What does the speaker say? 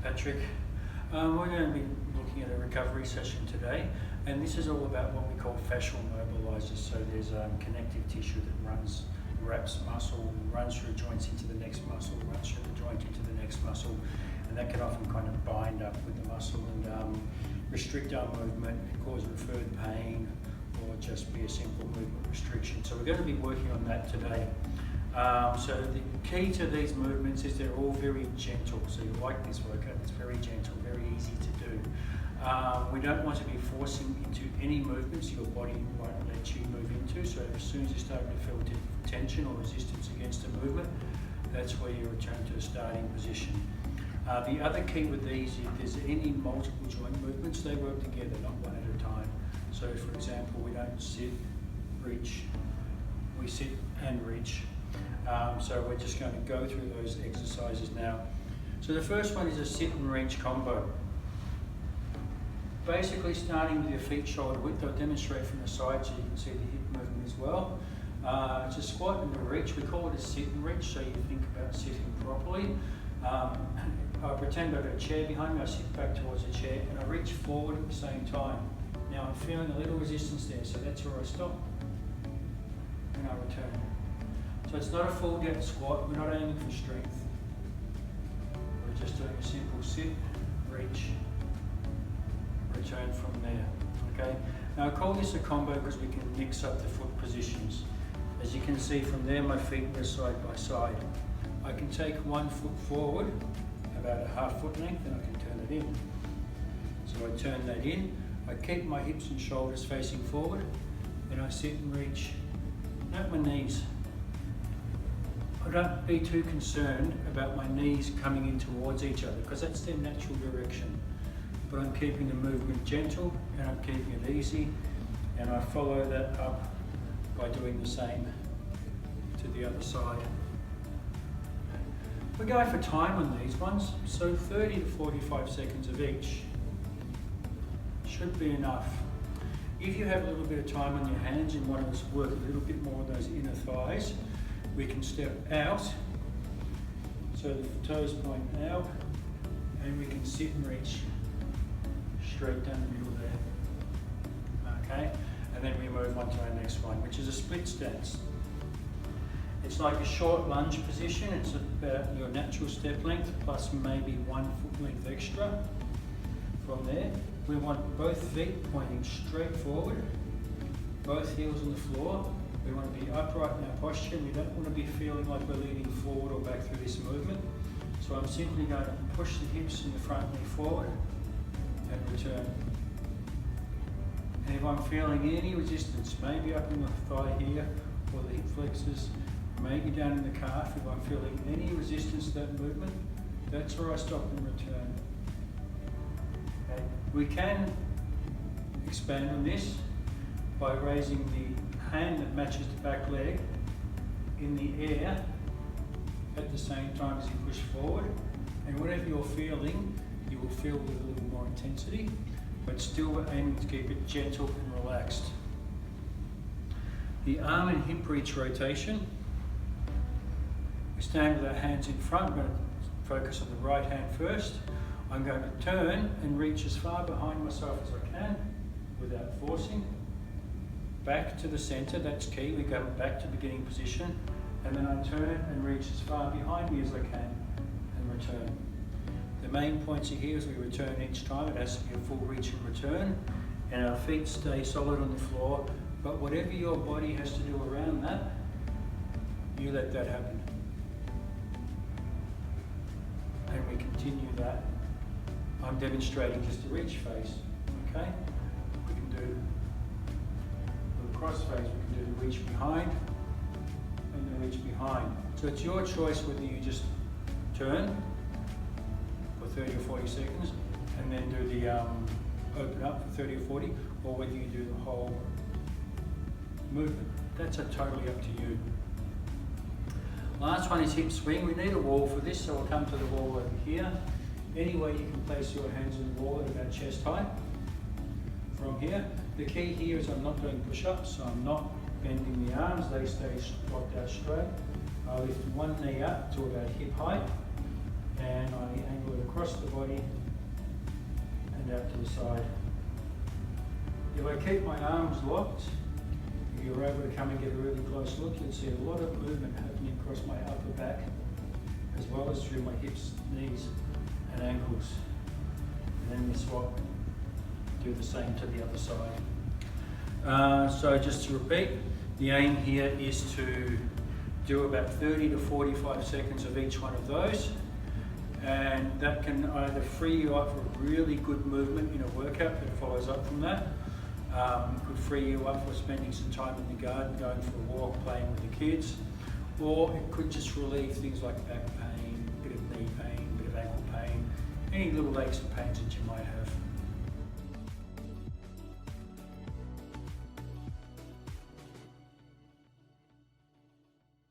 Patrick. We're going to be looking at a recovery session today, and this is all about what we call fascial mobilizers. So there's connective tissue that wraps muscle, runs through joints into the next muscle, runs through the joint into the next muscle, and that can often kind of bind up with the muscle and restrict our movement, cause referred pain, or just be a simple movement restriction. So we're going to be working on that today. So the key to these movements is they're all very gentle. So you like this workout, it's very gentle, very easy to do. We don't want to be forcing into any movements your body won't let you move into. So as soon as you start to feel tension or resistance against a movement, that's where you return to the starting position. The other key with these, if there's any multiple joint movements, they work together, not one at a time. So for example, we don't sit, reach, we sit and reach. So we're just going to go through those exercises now. So the first one is a sit and reach combo. Basically starting with your feet shoulder width. I'll demonstrate from the side so you can see the hip movement as well. It's a squat and a reach. We call it a sit and reach, so you think about sitting properly. I pretend I've got a chair behind me, I sit back towards the chair and I reach forward at the same time. Now I'm feeling a little resistance there, so that's where I stop and I return. So it's not a full depth squat, we're not aiming for strength. We're just doing a simple sit, reach, return from there, okay? Now I call this a combo because we can mix up the foot positions. As you can see from there, my feet are side by side. I can take one foot forward, about a half foot length, and I can turn it in. So I turn that in, I keep my hips and shoulders facing forward, and I sit and reach, not my knees. I don't be too concerned about my knees coming in towards each other because that's their natural direction. But I'm keeping the movement gentle and I'm keeping it easy, and I follow that up by doing the same to the other side. We're going for time on these ones, so 30 to 45 seconds of each should be enough. If you have a little bit of time on your hands and want to work a little bit more of those inner thighs, we can step out, so the toes point out, and we can sit and reach straight down the middle there. Okay, and then we move on to our next one, which is a split stance. It's like a short lunge position. It's about your natural step length plus maybe 1 foot length extra. From there, we want both feet pointing straight forward, both heels on the floor. We want to be upright in our posture. We don't want to be feeling like we're leaning forward or back through this movement. So I'm simply going to push the hips and the front knee forward and return. And if I'm feeling any resistance, maybe up in the thigh here or the hip flexors, maybe down in the calf, if I'm feeling any resistance to that movement, that's where I stop and return. Okay. We can expand on this by raising the hand that matches the back leg in the air at the same time as you push forward, and whatever you're feeling, you will feel with a little more intensity, but still we're aiming to keep it gentle and relaxed. The arm and hip reach rotation. We stand with our hands in front. We're going to focus on the right hand first. I'm going to turn and reach as far behind myself as I can without forcing. Back to the center, that's key. We go back to beginning position, and then I turn it and reach as far behind me as I can and return. The main points are here as we return each time. It has to be a full reach and return, and our feet stay solid on the floor, but whatever your body has to do around that, you let that happen. And we continue that. I'm demonstrating just the reach phase, okay? We can do cross phase, we can do the reach behind and the reach behind. So it's your choice whether you just turn for 30 or 40 seconds and then do the open up for 30 or 40, or whether you do the whole movement. That's totally up to you. Last one is hip swing. We need a wall for this, so we'll come to the wall over here. Any way you can place your hands on the wall at about chest height. From here, the key here is I'm not doing push-ups, so I'm not bending the arms, they stay locked out straight. I lift one knee up to about hip height, and I angle it across the body and out to the side. If I keep my arms locked, if you're able to come and get a really close look, you'll see a lot of movement happening across my upper back, as well as through my hips, knees and ankles. And then we swap, do the same to the other side. So just to repeat, the aim here is to do about 30 to 45 seconds of each one of those, and that can either free you up for really good movement in a workout that follows up from that. It could free you up for spending some time in the garden, going for a walk, playing with the kids, or it could just relieve things like back pain, bit of knee pain, bit of ankle pain, any little aches and pains that you might have.